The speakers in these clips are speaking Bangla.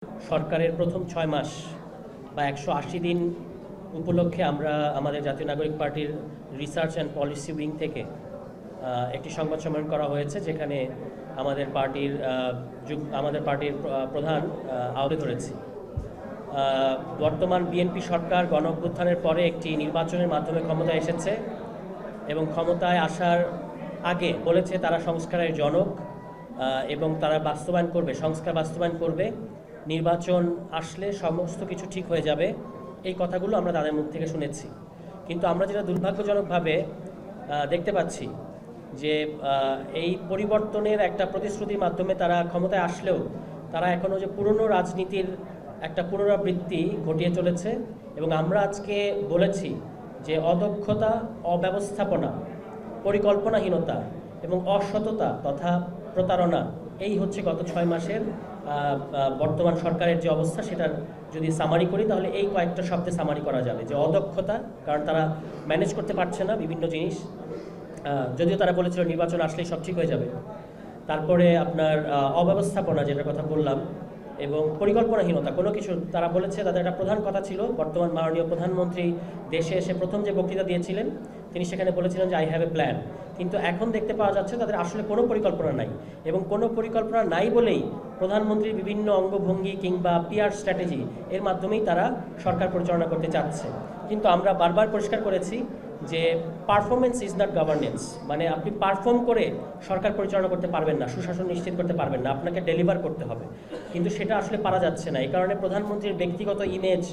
সরকারের প্রথম ৬ মাস বা ১৮০ দিন উপলক্ষে আমরা আমাদের জাতীয় নাগরিক পার্টির রিসার্চ অ্যান্ড পলিসি উইং থেকে একটি সংবাদ সম্মেলন করা হয়েছে, যেখানে আমাদের পার্টির প্রধান আহ্বান ধরেছি। বর্তমান বিএনপি সরকার গণ অভ্যুত্থানের পরে একটি নির্বাচনের মাধ্যমে ক্ষমতায় এসেছে এবং ক্ষমতায় আসার আগে বলেছে তারা সংস্কারের জনক এবং তারা সংস্কার বাস্তবায়ন করবে। নির্বাচন আসলে সমস্ত কিছু ঠিক হয়ে যাবে, এই কথাগুলো আমরা তাদের মুখ থেকে শুনেছি। কিন্তু আমরা যেটা দুর্ভাগ্যজনকভাবে দেখতে পাচ্ছি যে এই পরিবর্তনের একটা প্রতিশ্রুতির মাধ্যমে তারা ক্ষমতায় আসলেও তারা এখনও যে পুরনো রাজনীতির একটা পুনরাবৃত্তি ঘটিয়ে চলেছে। এবং আমরা আজকে বলেছি যে অদক্ষতা, অব্যবস্থাপনা, পরিকল্পনাহীনতা এবং অসততা তথা প্রতারণা, এই হচ্ছে গত ৬ মাসের বর্তমান সরকারের যে অবস্থা। সেটার যদি সামারি করি তাহলে এই কয়েকটা শব্দে সামারি করা যাবে যে অদক্ষতা, কারণ তারা ম্যানেজ করতে পারছে না বিভিন্ন জিনিস, যদিও তারা বলেছিল নির্বাচন আসলেই সব ঠিক হয়ে যাবে। তারপরে আপনার অব্যবস্থাপনা, যেটার কথা বললাম, এবং পরিকল্পনাহীনতা। কোনো কিছু তারা বলেছে, তাদের একটা প্রধান কথা ছিল, বর্তমান মাননীয় প্রধানমন্ত্রী দেশে এসে প্রথম যে বক্তৃতা দিয়েছিলেন তিনি সেখানে বলেছিলেন যে আই হ্যাভ এ প্ল্যান। কিন্তু এখন দেখতে পাওয়া যাচ্ছে তাদের আসলে কোনো পরিকল্পনা নাই, এবং কোনো পরিকল্পনা নাই বলেই প্রধানমন্ত্রীর বিভিন্ন অঙ্গভঙ্গি কিংবা পিআর স্ট্র্যাটেজি এর মাধ্যমেই তারা সরকার পরিচালনা করতে চাচ্ছে। কিন্তু আমরা বারবার পরিষ্কার করেছি যে পারফরমেন্স ইজ নট গভর্নেন্স, মানে আপনি পারফর্ম করে সরকার পরিচালনা করতে পারবেন না, সুশাসন নিশ্চিত করতে পারবেন না, আপনাকে ডেলিভার করতে হবে। কিন্তু সেটা আসলে পারা যাচ্ছে না। এই কারণে প্রধানমন্ত্রীর ব্যক্তিগত ইমেজ,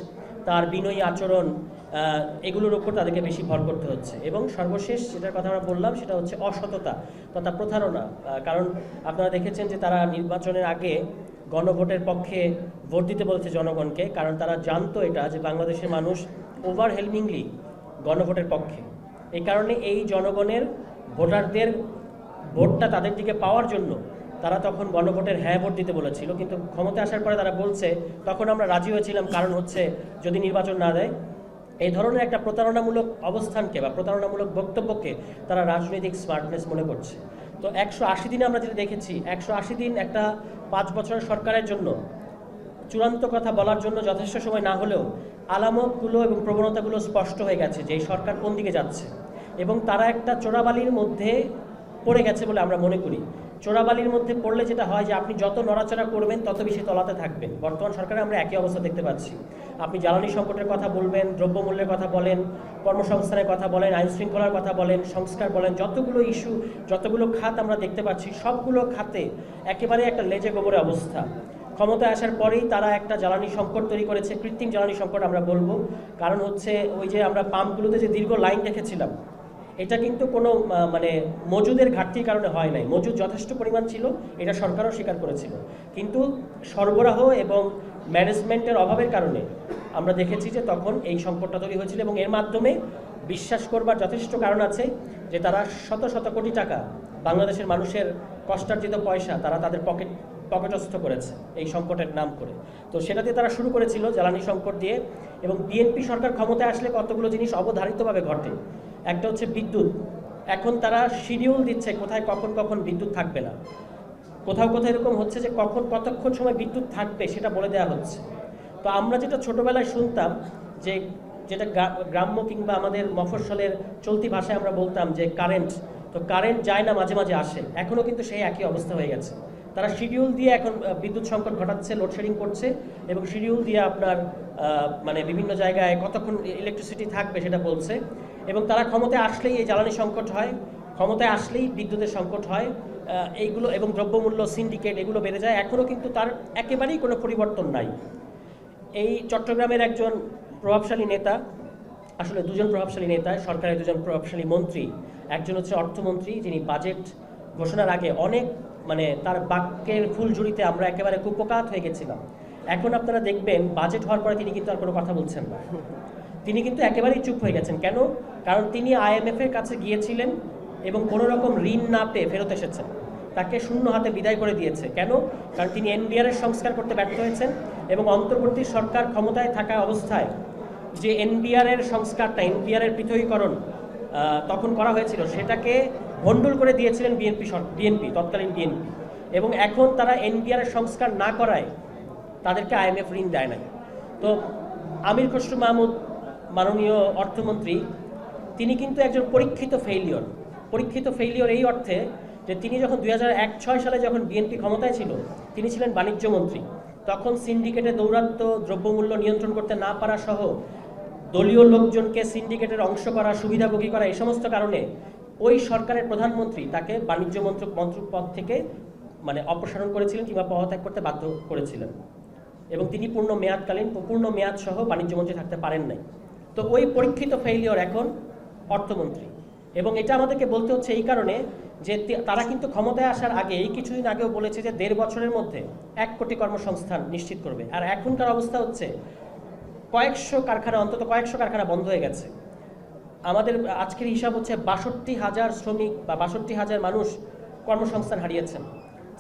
তার বিনয়ী আচরণ, এগুলোর উপর তাদেরকে বেশি ভর করতে হচ্ছে। এবং সর্বশেষ যেটার কথা আমরা বললাম সেটা হচ্ছে অসততা তথা প্রতারণা। কারণ আপনারা দেখেছেন যে তারা নির্বাচনের আগে গণভোটের পক্ষে ভোট দিতে বলেছে জনগণকে, কারণ তারা জানতো এটা যে বাংলাদেশের মানুষ ওভারহেলমিংলি গণভোটের পক্ষে। এই কারণে এই জনগণের ভোটারদের ভোটটা তাদের দিকে পাওয়ার জন্য তারা তখন গণভোটের হ্যাঁ ভোট দিতে বলেছিল। কিন্তু ক্ষমতা আসার পরে তারা বলছে তখন আমরা রাজি হয়েছিলাম, কারণ হচ্ছে যদি নির্বাচন না দেয়। এই ধরনের একটা প্রতারণামূলক অবস্থানকে বা প্রতারণামূলক বক্তব্যকে তারা রাজনৈতিক স্মার্টনেস মনে করছে। তো ১৮০ দিনে আমরা যেটা দেখেছি, ১৮০ দিন একটা ৫ বছরের সরকারের জন্য চূড়ান্ত কথা বলার জন্য যথেষ্ট সময় না হলেও আলামতগুলো এবং প্রবণতাগুলো স্পষ্ট হয়ে গেছে যে এই সরকার কোন দিকে যাচ্ছে। এবং তারা একটা চোরাবালির মধ্যে পড়ে গেছে বলে আমরা মনে করি। চোরাবালির মধ্যে পড়লে যেটা হয় যে আপনি যত নড়াচড়া করবেন তত বেশি তলাতে থাকবেন। বর্তমান সরকারে আমরা একই অবস্থা দেখতে পাচ্ছি। আপনি জ্বালানি সংকটের কথা বলবেন, দ্রব্যমূল্যের কথা বলেন, কর্মসংস্থানের কথা বলেন, আইন শৃঙ্খলার কথা বলেন, সংস্কার বলেন, যতগুলো ইস্যু, যতগুলো খাত আমরা দেখতে পাচ্ছি, সবগুলো খাতে একেবারে একটা লেজে গোবরে অবস্থা। ক্ষমতায় আসার পরেই তারা একটা জ্বালানি সংকট তৈরি করেছে, কৃত্রিম জ্বালানি সংকট আমরা বলবো। কারণ হচ্ছে ওই যে আমরা পাম্পগুলোতে যে দীর্ঘ লাইন রেখেছিলাম, এটা কিন্তু কোনো মানে মজুদের ঘাটতির কারণে হয় নাই, মজুদ যথেষ্ট পরিমাণ ছিল, এটা সরকারও স্বীকার করেছিল। কিন্তু সরবরাহ এবং ম্যানেজমেন্টের অভাবের কারণে আমরা দেখেছি যে তখন এই সংকটটা তৈরি হয়েছিল। এবং এর মাধ্যমে বিশ্বাস করবার যথেষ্ট কারণ আছে যে তারা শত শত কোটি টাকা বাংলাদেশের মানুষের কষ্টার্জিত পয়সা তারা তাদের পকেটস্থ করেছে এই সংকটের নাম করে। তো সেটা দিয়ে তারা শুরু করেছিল জ্বালানি সংকট দিয়ে। এবং বিএনপি সরকার ক্ষমতায় আসলে কতগুলো জিনিস অবধারিতভাবে ঘটে। একটা হচ্ছে বিদ্যুৎ। এখন তারা শিডিউল দিচ্ছে কোথায় কখন বিদ্যুৎ থাকবে না। কোথাও এরকম হচ্ছে যে কতক্ষণ সময় বিদ্যুৎ থাকবে সেটা বলে দেওয়া হচ্ছে। তো আমরা যেটা ছোটবেলায় শুনতাম যে যেটা গ্রাম্য কিংবা আমাদের মফস্বলের চলতি ভাষায় আমরা বলতাম যে কারেন্ট, তো কারেন্ট যায় না, মাঝে মাঝে আসে। এখনও কিন্তু সেই একই অবস্থা হয়ে গেছে। তারা শিডিউল দিয়ে এখন বিদ্যুৎ সংকট ঘটাচ্ছে, লোডশেডিং করছে, এবং শিডিউল দিয়ে আপনার মানে বিভিন্ন জায়গায় কতক্ষণ ইলেকট্রিসিটি থাকবে সেটা বলছে। এবং তারা ক্ষমতায় আসলেই এই জ্বালানি সংকট হয়, ক্ষমতায় আসলেই বিদ্যুতের সংকট হয়, এইগুলো এবং দ্রব্যমূল্য সিন্ডিকেট এগুলো বেড়ে যায়। এখনও কিন্তু তার একেবারেই কোনো পরিবর্তন নাই। এই চট্টগ্রামের একজন প্রভাবশালী নেতা, আসলে দুজন প্রভাবশালী নেতা, সরকারের দুজন প্রভাবশালী মন্ত্রী, একজন হচ্ছে অর্থমন্ত্রী, যিনি বাজেট ঘোষণার আগে অনেক মানে তার বাক্যের ফুলঝুরিতে আমরা একেবারে কুপকাত হয়ে গেছিলাম। এখন আপনারা দেখবেন বাজেট হওয়ার পরে তিনি কিন্তু আর কোনো কথা বলছেন না, তিনি কিন্তু একেবারেই চুপ হয়ে গেছেন। কেন? কারণ তিনি IMF-এর কাছে গিয়েছিলেন এবং কোনো রকম ঋণ না পেয়ে ফেরত এসেছেন, তাকে শূন্য হাতে বিদায় করে দিয়েছে। কেন? কারণ তিনি NBR-এর সংস্কার করতে ব্যর্থ হয়েছেন। এবং অন্তর্বর্তী সরকার ক্ষমতায় থাকা অবস্থায় যে NBR-এর সংস্কারটা, NBR-এর পৃথকীকরণ তখন করা হয়েছিল, সেটাকে ভণ্ডুল করে দিয়েছিলেন তৎকালীন বিএনপি। এবং এখন তারা NBR-এর সংস্কার না করায় তাদেরকে IMF ঋণ দেয় নাই। তো আমির খসরু মাহমুদ মাননীয় অর্থমন্ত্রী তিনি কিন্তু একজন পরীক্ষিত ফেইলিওর এই অর্থে যে তিনি যখন 2001-06 সালে যখন বিএনপি ক্ষমতায় ছিল তিনি ছিলেন বাণিজ্য মন্ত্রী। তখন সিন্ডিকেটে দৌরাত্ম্য, দ্রব্যমূল্য নিয়ন্ত্রণ করতে না পারা সহ দলীয় লোকজনকে সিন্ডিকেটের অংশ করা, সুবিধাভোগী করা, এই সমস্ত কারণে ওই সরকারের প্রধানমন্ত্রী তাকে বাণিজ্য মন্ত্রক পদ থেকে অপসারণ করেছিলেন কিংবা পদত্যাগ করতে বাধ্য করেছিলেন, এবং তিনি পূর্ণ মেয়াদ সহ বাণিজ্য মন্ত্রী থাকতে পারেন নাই। তো ওই পরীক্ষিত ফেইলিওর এখন অর্থমন্ত্রী, এবং এটা আমাদেরকে বলতে হচ্ছে এই কারণে যে তারা কিন্তু ক্ষমতায় আসার আগে এই কিছুদিন আগেও বলেছে যে 1.5 বছরের মধ্যে 1 কোটি কর্মসংস্থান নিশ্চিত করবে, আর এখনকার অবস্থা হচ্ছে অন্তত কয়েকশো কারখানা বন্ধ হয়ে গেছে। আমাদের আজকের হিসাব হচ্ছে 62,000 শ্রমিক বা 62,000 মানুষ কর্মসংস্থান হারিয়েছেন।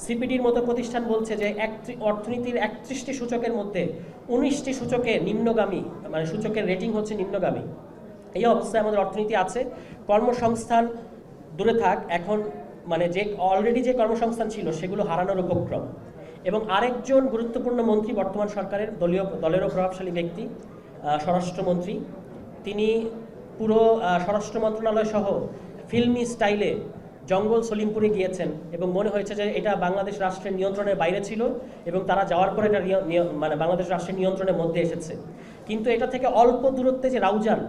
সিপিডির মতো প্রতিষ্ঠান বলছে যে অর্থনীতির 31টি সূচকের মধ্যে 19টি সূচকে নিম্নগামী, সূচকের রেটিং হচ্ছে নিম্নগামী। এই অবস্থায় আমাদের অর্থনীতি আছে। কর্মসংস্থান দূরে থাক, এখন যে অলরেডি যে কর্মসংস্থান ছিল সেগুলো হারানোর উপক্রম। এবং আরেকজন গুরুত্বপূর্ণ মন্ত্রী বর্তমান সরকারের দলেরও প্রভাবশালী ব্যক্তি, স্বরাষ্ট্রমন্ত্রী, তিনি পুরো স্বরাষ্ট্র মন্ত্রণালয় সহ ফিল্মি স্টাইলে জঙ্গল সলিমপুরে গিয়েছেন এবং মনে হয়েছে যে এটা বাংলাদেশ রাষ্ট্রের নিয়ন্ত্রণের বাইরে ছিল এবং তারা যাওয়ার পরে এটা বাংলাদেশ রাষ্ট্রের নিয়ন্ত্রণের মধ্যে এসেছে। কিন্তু এটা থেকে অল্প দূরত্বে যে রাউজান,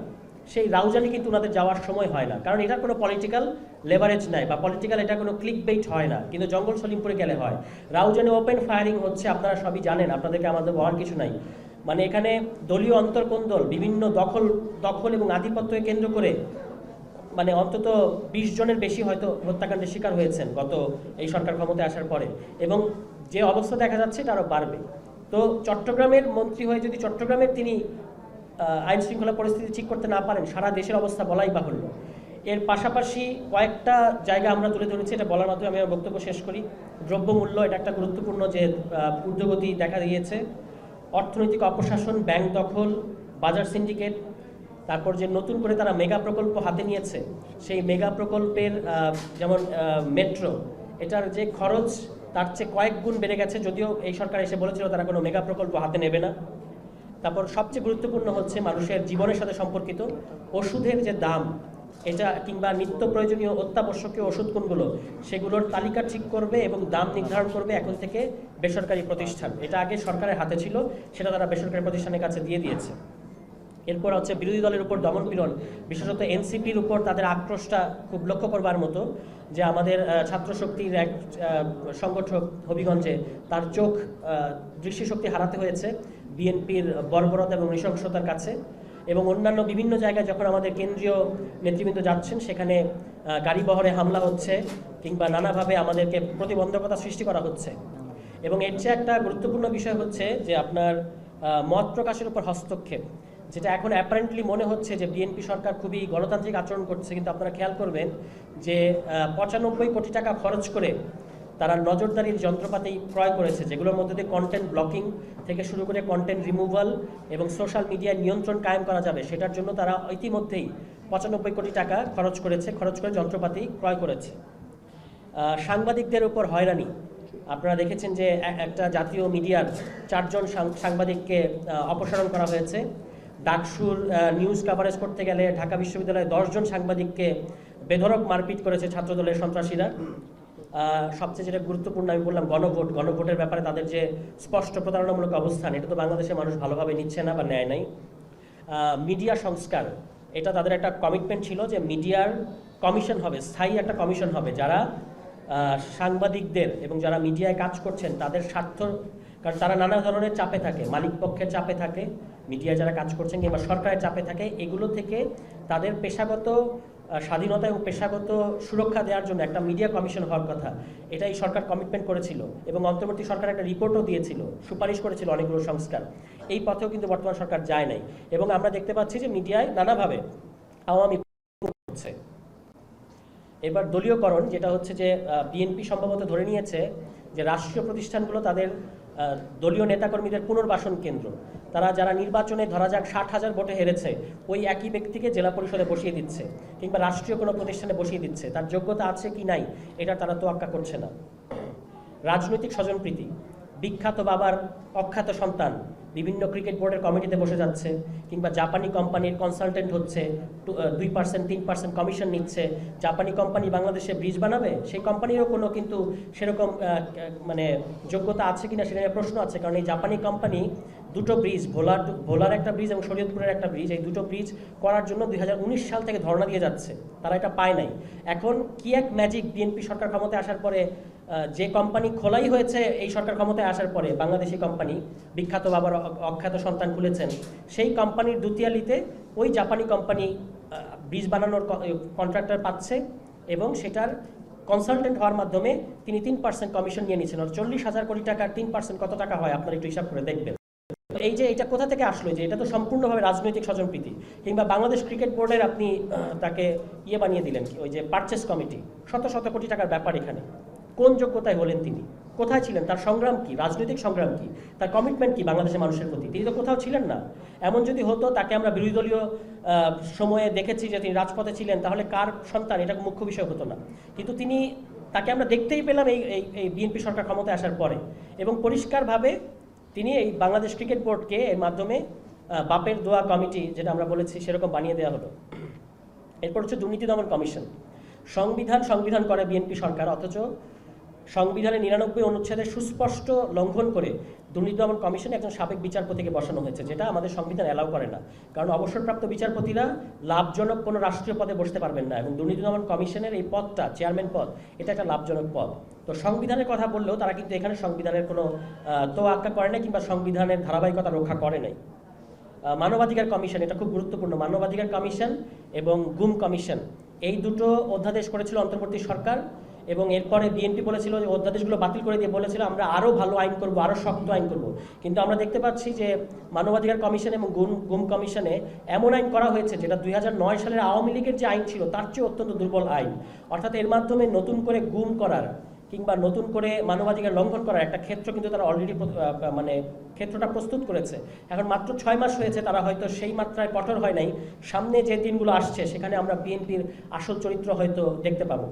সেই রাউজানে কিন্তু ওনাদের যাওয়ার সময় হয় না, কারণ এটা কোনো পলিটিক্যাল লেভারেজ নাই বা পলিটিক্যাল এটা কোনো ক্লিক বেইট হয় না, কিন্তু জঙ্গল সলিমপুরে গেলে হয়। রাউজানে ওপেন ফায়ারিং হচ্ছে, আপনারা সবই জানেন, আপনাদেরকে আমাদের বলার কিছু নাই। এখানে দলীয় অন্তর্কোন্দল, বিভিন্ন দখল এবং আধিপত্যকে কেন্দ্র করে অন্তত 20 জনের বেশি হয়তো হত্যাকাণ্ডের শিকার হয়েছেন গত এই সরকার ক্ষমতায় আসার পরে, এবং যে অবস্থা দেখা যাচ্ছে এটা আরও বাড়বে। তো চট্টগ্রামের মন্ত্রী হয়ে যদি চট্টগ্রামের তিনি আইন শৃঙ্খলা পরিস্থিতি ঠিক করতে না পারেন, সারা দেশের অবস্থা বলাই বাহুল্য। এর পাশাপাশি কয়েকটা জায়গা আমরা তুলে ধরেছি, এটা বলার মাধ্যমে আমি আমার বক্তব্য শেষ করি। দ্রব্যমূল্য, এটা একটা গুরুত্বপূর্ণ যে ঊর্ধ্বগতি দেখা দিয়েছে। অর্থনৈতিক অপশাসন, ব্যাংক দখল, বাজার সিন্ডিকেট, তারপর যে নতুন করে তারা মেগা প্রকল্প হাতে নিয়েছে, সেই মেগা প্রকল্পের যেমন মেট্রো, এটার যে খরচ তার চেয়ে কয়েক গুণ বেড়ে গেছে, যদিও এই সরকার এসে বলেছিল তারা কোনো মেগা প্রকল্প হাতে নেবে না। তারপর সবচেয়ে গুরুত্বপূর্ণ হচ্ছে মানুষের জীবনের সাথে সম্পর্কিত ওষুধের যে দাম, এটা কিংবা নিত্য প্রয়োজনীয় অত্যাবশ্যকীয় ওষুধ কোনগুলো, সেগুলোর তালিকা ঠিক করবে এবং দাম নির্ধারণ করবে এখন থেকে বেসরকারি প্রতিষ্ঠান। এটা আগে সরকারের হাতে ছিল, সেটা তারা বেসরকারি প্রতিষ্ঠানের কাছে দিয়ে দিয়েছে। এরপর হচ্ছে বিরোধী দলের উপর দমনপীড়ন, বিশেষত এনসিপির উপর তাদের আক্রোশটা খুব লক্ষ্য করবার মতো, যে আমাদের ছাত্রশক্তির এক সংগঠক হবিগঞ্জে তার চোখ দৃষ্টিশক্তি হারাতে হয়েছে বিএনপির বর্বরতা এবং নৃশংসতার কাছে। এবং অন্যান্য বিভিন্ন জায়গায় যখন আমাদের কেন্দ্রীয় নেতৃবৃন্দ যাচ্ছেন, সেখানে গাড়ি বহরে হামলা হচ্ছে কিংবা নানাভাবে আমাদেরকে প্রতিবন্ধকতা সৃষ্টি করা হচ্ছে। এবং এর চেয়ে একটা গুরুত্বপূর্ণ বিষয় হচ্ছে যে আপনার মত প্রকাশের উপর হস্তক্ষেপ, যেটা এখন অ্যাপারেন্টলি মনে হচ্ছে যে বিএনপি সরকার খুবই গণতান্ত্রিক আচরণ করছে, কিন্তু আপনারা খেয়াল করবেন যে 95 কোটি টাকা খরচ করে তারা নজরদারির যন্ত্রপাতি ক্রয় করেছে, যেগুলোর মধ্যে দিয়ে কন্টেন্ট ব্লকিং থেকে শুরু করে কন্টেন্ট রিমুভাল এবং সোশ্যাল মিডিয়ায় নিয়ন্ত্রণ কায়েম করা যাবে, সেটার জন্য তারা ইতিমধ্যেই 95 কোটি টাকা খরচ করে যন্ত্রপাতি ক্রয় করেছে। সাংবাদিকদের উপর হয়রানি, আপনারা দেখেছেন যে একটা জাতীয় মিডিয়ার 4 জন সাংবাদিককে অপসারণ করা হয়েছে। ডাকসুর নিউজ কভারেজ করতে গেলে ঢাকা বিশ্ববিদ্যালয়ে 10 জন সাংবাদিককে বেধড়ক মারপিট করেছে ছাত্রদলের সন্ত্রাসীরা। সবচেয়ে যেটা গুরুত্বপূর্ণ আমি বললাম গণভোটের ব্যাপারে তাদের যে স্পষ্ট প্রতারণামূলক অবস্থান, এটা তো বাংলাদেশের মানুষ ভালোভাবে নিচ্ছে না বা নেয় নাই। মিডিয়া সংস্কার, এটা তাদের একটা কমিটমেন্ট ছিল যে মিডিয়ার কমিশন হবে, স্থায়ী একটা কমিশন হবে, যারা সাংবাদিকদের এবং যারা মিডিয়ায় কাজ করছেন তাদের স্বার্থ, কারণ তারা নানা ধরনের চাপে থাকে, মালিক পক্ষের চাপে থাকে, মিডিয়ায় যারা কাজ করছেন কিংবা সরকারের চাপে থাকে, এগুলো থেকে তাদের পেশাগত স্বাধীনতা এবং পেশাগত সুরক্ষা দেওয়ার জন্য একটা মিডিয়া কমিশন হওয়ার কথা, এটাই সরকার কমিটমেন্ট করেছিল এবং অন্তর্বর্তী সরকার একটা রিপোর্টও দিয়েছিল, সুপারিশ করেছিল অনেকগুলো সংস্কার। এই পথেও কিন্তু বর্তমান সরকার যায় নাই এবং আমরা দেখতে পাচ্ছি যে মিডিয়ায় নানাভাবে আওয়ামী হচ্ছে। এবার দলীয়করণ, যেটা হচ্ছে যে বিএনপি সম্ভবত ধরে নিয়েছে যে রাষ্ট্রীয় প্রতিষ্ঠানগুলো তাদের দলীয় নেতাকর্মীদের পুনর্বাসন কেন্দ্র। তারা যারা নির্বাচনে ধরা যাক 60,000 ভোটে হেরেছে, ওই একই ব্যক্তিকে জেলা পরিষদে বসিয়ে দিচ্ছে কিংবা রাষ্ট্রীয় কোনো প্রতিষ্ঠানে বসিয়ে দিচ্ছে, তার যোগ্যতা আছে কি নাই এটা তারা তোয়াক্কা করছে না। রাজনৈতিক স্বজনপ্রীতি, বিখ্যাত বাবার অখ্যাত সন্তান বিভিন্ন ক্রিকেট বোর্ডের কমিটিতে বসে যাচ্ছে, কিংবা জাপানি কোম্পানির কনসালটেন্ট হচ্ছে, 2% 3% কমিশন নিচ্ছে, জাপানি কোম্পানি বাংলাদেশে ব্রিজ বানাবে, সেই কোম্পানিরও কোনো কিন্তু সেরকম মানে যোগ্যতা আছে কিনা সেটা নিয়ে প্রশ্ন আছে। কারণ এই জাপানি কোম্পানি দুটো ব্রিজ, ভোলার একটা ব্রিজ এবং শরীয়তপুরের একটা ব্রিজ, এই দুটো ব্রিজ করার জন্য 2019 সাল থেকে ধর্ণা দিয়ে যাচ্ছে, তারা এটা পায় নাই। এখন কি এক ম্যাজিক, বিএনপি সরকার ক্ষমতায় আসার পরে যে কোম্পানি খোলাই হয়েছে এই সরকার ক্ষমতায় আসার পরে, বাংলাদেশি কোম্পানি, বিখ্যাত বাবার অখ্যাত সন্তান খুলেছেন, সেই কোম্পানির দুতিয়ালিতে ওই জাপানি কোম্পানি ব্রিজ বানানোর কন্ট্রাক্টর পাচ্ছে এবং সেটার কনসালটেন্ট হওয়ার মাধ্যমে তিনি 3% কমিশন নিয়ে নিচ্ছেন। 40,000 কোটি টাকার 3% কত টাকা হয় আপনারা একটু হিসাব করে দেখবেন। এই যে এটা কোথা থেকে আসলো, যে এটা তো সম্পূর্ণভাবে রাজনৈতিক স্বজনপ্রীতি। কিংবা বাংলাদেশ ক্রিকেট বোর্ডের আপনি তাকে বানিয়ে দিলেন, ওই যে পারচেস কমিটি, শত শত কোটি টাকার ব্যাপার। এখানে কোন যোগ্যতায় হলেন তিনি? কোথায় ছিলেন? তার সংগ্রাম কি, রাজনৈতিক সংগ্রাম কি, তার কমিটমেন্ট কি বাংলাদেশের মানুষের প্রতি? তিনি তো কোথাও ছিলেন না। এমন যদি হতো, তাকে আমরা বিরোধী দলীয় সময়ে দেখেছি যে তিনি রাজপথে ছিলেন, তাহলে কার সন্তান এটা মুখ্য বিষয় হতো না। কিন্তু তাকে আমরা দেখতেই পেলাম এই বিএনপি সরকার ক্ষমতায় আসার পরে, এবং পরিষ্কারভাবে তিনি এই বাংলাদেশ ক্রিকেট বোর্ডকে এর মাধ্যমে বাপের দোয়া কমিটি, যেটা আমরা বলেছি, সেরকম বানিয়ে দেওয়া হলো। এরপর হচ্ছে দুর্নীতি দমন কমিশন। সংবিধান করে বিএনপি সরকার, অথচ সংবিধানের 99 অনুচ্ছেদের সুস্পষ্ট লঙ্ঘন করে দুর্নীতি দমন কমিশনে একজন সাবেক বিচারপতিকে বসানো হয়েছে, যেটা আমাদের সংবিধান অ্যালাউ করে না। কারণ অবসরপ্রাপ্ত বিচারপতিরা লাভজনক কোনো রাষ্ট্রীয় পদে বসতে পারবেন না, এবং দুর্নীতি দমন কমিশনের এই পদটা, চেয়ারম্যান পদ, এটা একটা লাভজনক পদ। তো সংবিধানের কথা বললেও তারা কিন্তু এখানে সংবিধানের কোনো তোয়াক্কা করে নাই, কিংবা সংবিধানের ধারাবাহিকতা রক্ষা করে নাই। মানবাধিকার কমিশন, এটা খুব গুরুত্বপূর্ণ। মানবাধিকার কমিশন এবং গুম কমিশন, এই দুটো অধ্যাদেশ করেছিল অন্তর্বর্তী সরকার, এবং এরপরে বিএনপি বলেছিল যে অধ্যাদেশগুলো বাতিল করে দিয়ে বলেছিল আমরা আরও ভালো আইন করব, আরও শক্ত আইন করব। কিন্তু আমরা দেখতে পাচ্ছি যে মানবাধিকার কমিশন এবং গুম কমিশনে এমন আইন করা হয়েছে যেটা 2009 সালের আওয়ামী লীগের যে আইন ছিল তার চেয়ে অত্যন্ত দুর্বল আইন। অর্থাৎ এর মাধ্যমে নতুন করে গুম করার কিংবা নতুন করে মানবাধিকার লঙ্ঘন করার একটা ক্ষেত্র কিন্তু তারা অলরেডি ক্ষেত্রটা প্রস্তুত করেছে। এখন মাত্র 6 মাস হয়েছে, তারা হয়তো সেই মাত্রায় কঠোর হয় নাই। সামনে যে দিনগুলো আসছে সেখানে আমরা বিএনপির আসল চরিত্র হয়তো দেখতে পাবো।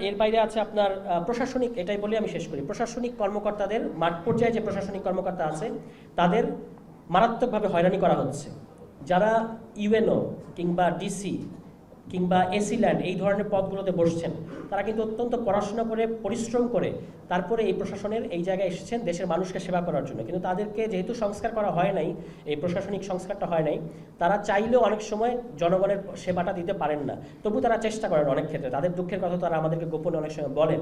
এর বাইরে আছে আপনার প্রশাসনিক, এটাই বলে আমি শেষ করি। প্রশাসনিক কর্মকর্তাদের, মাঠ পর্যায়ে যে প্রশাসনিক কর্মকর্তা আছে তাদের মারাত্মকভাবে হয়রানি করা হচ্ছে। যারা ইউএনও কিংবা ডিসি কিংবা এসি ল্যান্ড এই ধরনের পদগুলোতে বসছেন, তারা কিন্তু অত্যন্ত পড়াশোনা করে, পরিশ্রম করে তারপরে এই প্রশাসনের এই জায়গায় এসেছেন দেশের মানুষকে সেবা করার জন্য। কিন্তু তাদেরকে যেহেতু সংস্কার করা হয় নাই, এই প্রশাসনিক সংস্কারটা হয় নাই, তারা চাইলেও অনেক সময় জনগণের সেবাটা দিতে পারেন না। তবু তারা চেষ্টা করেন অনেক ক্ষেত্রে, তাদের দুঃখের কথা তারা আমাদেরকে গোপনে অনেক সময় বলেন।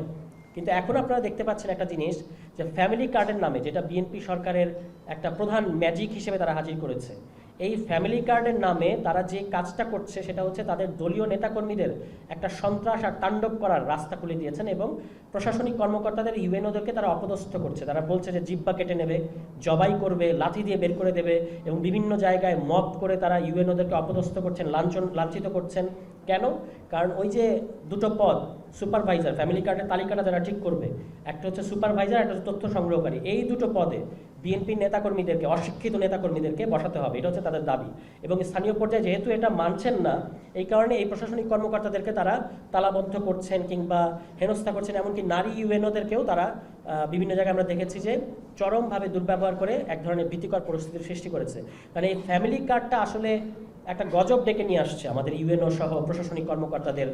কিন্তু এখন আপনারা দেখতে পাচ্ছেন একটা জিনিস, যে ফ্যামিলি কার্ডের নামে, যেটা বিএনপি সরকারের একটা প্রধান ম্যাজিক হিসেবে তারা হাজির করেছে, এই ফ্যামিলি কার্ডের নামে তারা যে কাজটা করছে সেটা হচ্ছে তাদের দলীয় নেতাকর্মীদের একটা সন্ত্রাস আর তাণ্ডব করার রাস্তা খুলে দিয়েছেন, এবং প্রশাসনিক কর্মকর্তাদের, ইউএনওদেরকে তারা অপদস্থ করছে। তারা বলছে যে জিহ্বা কেটে নেবে, জবাই করবে, লাঠি দিয়ে বের করে দেবে, এবং বিভিন্ন জায়গায় মব করে তারা ইউএনওদেরকে অপদস্থ করছেন, লাঞ্ছিত করছেন। কেন? কারণ ওই যে দুটো পদ, সুপারভাইজার, ফ্যামিলি কার্ডের তালিকাটা যারা ঠিক করবে, একটা হচ্ছে সুপারভাইজার, একটা হচ্ছে তথ্য সংগ্রহকারী, এই দুটো পদে বিএনপির নেতাকর্মীদেরকে, অশিক্ষিত নেতাকর্মীদেরকে বসাতে হবে, এটা হচ্ছে তাদের দাবি। এবং স্থানীয় পর্যায়ে যেহেতু এটা মানছেন না, এই কারণে এই প্রশাসনিক কর্মকর্তাদেরকে তারা তালাবদ্ধ করছেন কিংবা হেনস্থা করছেন। এমনকি নারী ইউএনওদেরকেও তারা বিভিন্ন জায়গায় আমরা দেখেছি যে চরমভাবে দুর্ব্যবহার করে এক ধরনের ভীতিকর পরিস্থিতির সৃষ্টি করেছে। কারণ এই ফ্যামিলি কার্ডটা আসলে একটা গজব ডেকে নিয়ে আসছে আমাদের ইউএনও সহ প্রশাসনিক কর্মকর্তাদের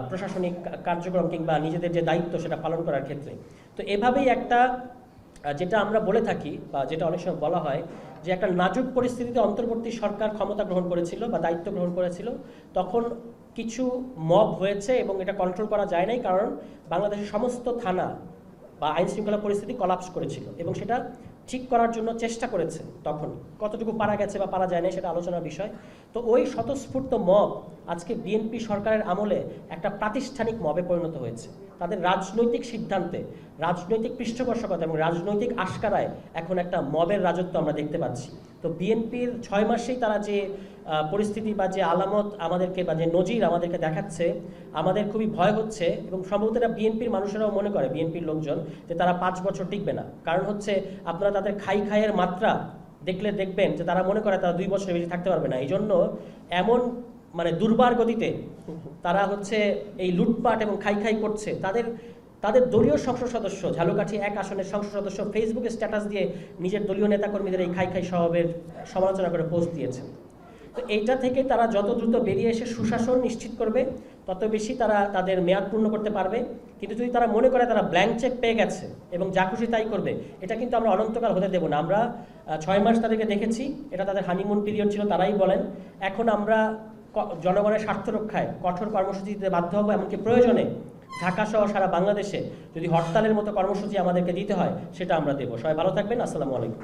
প্রশাসনিক কার্যক্রম কিংবা নিজেদের যে দায়িত্ব সেটা পালন করার ক্ষেত্রে। তো এভাবেই একটা, যেটা আমরা বলে থাকি বা যেটা অনেক সময় বলা হয়, যে একটা নাজুক পরিস্থিতিতে অন্তর্বর্তী সরকার ক্ষমতা গ্রহণ করেছিল বা দায়িত্ব গ্রহণ করেছিল, তখন কিছু মব হয়েছে এবং এটা কন্ট্রোল করা যায় নাই, কারণ বাংলাদেশের সমস্ত থানা বা আইন শৃঙ্খলা পরিস্থিতি কলাপস করেছিল, এবং সেটা ঠিক করার জন্য চেষ্টা করেছে। তখন কতটুকু পারা গেছে বা পারা যায় না সেটা আলোচনার বিষয়। তো ওই স্বতঃস্ফূর্ত মব আজকে বিএনপি সরকারের আমলে একটা প্রাতিষ্ঠানিক মবে পরিণত হয়েছে। তাদের রাজনৈতিক সিদ্ধান্তে, রাজনৈতিক পৃষ্ঠপোষকতা এবং রাজনৈতিক আশকারায় এখন একটা মবের রাজত্ব আমরা দেখতে পাচ্ছি। তো বিএনপির 6 মাসেই তারা যে পরিস্থিতি বা যে আলামত আমাদেরকে বা যে নজির আমাদেরকে দেখাচ্ছে, আমাদের খুবই ভয় হচ্ছে। এবং সম্ভবত এটা বিএনপির মানুষেরাও মনে করে, বিএনপির লোকজন, যে তারা 5 বছর টিকবে না। কারণ হচ্ছে আপনারা তাদের খাইয়ের মাত্রা দেখলে দেখবেন যে তারা মনে করে তারা 2 বছরের বেশি থাকতে পারবে না। এই জন্য এমন দুর্বার গতিতে তারা হচ্ছে এই লুটপাট এবং খাই করছে। তাদের তাদের দলীয় সংসদ সদস্য ঝালকাঠি 1 আসনের সংসদ সদস্য ফেসবুকে স্ট্যাটাস দিয়ে নিজের দলীয় নেতাকর্মীদের এই খাই খাই স্বভাবের সমালোচনা করে পোস্ট দিয়েছেন। তো এইটা থেকে তারা যত দ্রুত বেরিয়ে এসে সুশাসন নিশ্চিত করবে তত বেশি তারা তাদের মেয়াদ পূর্ণ করতে পারবে। কিন্তু যদি তারা মনে করে তারা ব্ল্যাঙ্ক চেক পেয়ে গেছে এবং যা খুশি তাই করবে, এটা কিন্তু আমরা অনন্তকাল হতে দেব না। আমরা 6 মাস তাদেরকে দেখেছি, এটা তাদের হানিমুন পিরিয়ড ছিল, তারাই বলেন। এখন আমরা জনগণের স্বার্থ রক্ষায় কঠোর কর্মসূচি দিতে বাধ্য হবো, এমনকি প্রয়োজনে ঢাকা সহ সারা বাংলাদেশে যদি হরতালের মতো কর্মসূচি আমাদেরকে দিতে হয় সেটা আমরা দেবো। সবাই ভালো থাকবেন। আসসালামু আলাইকুম।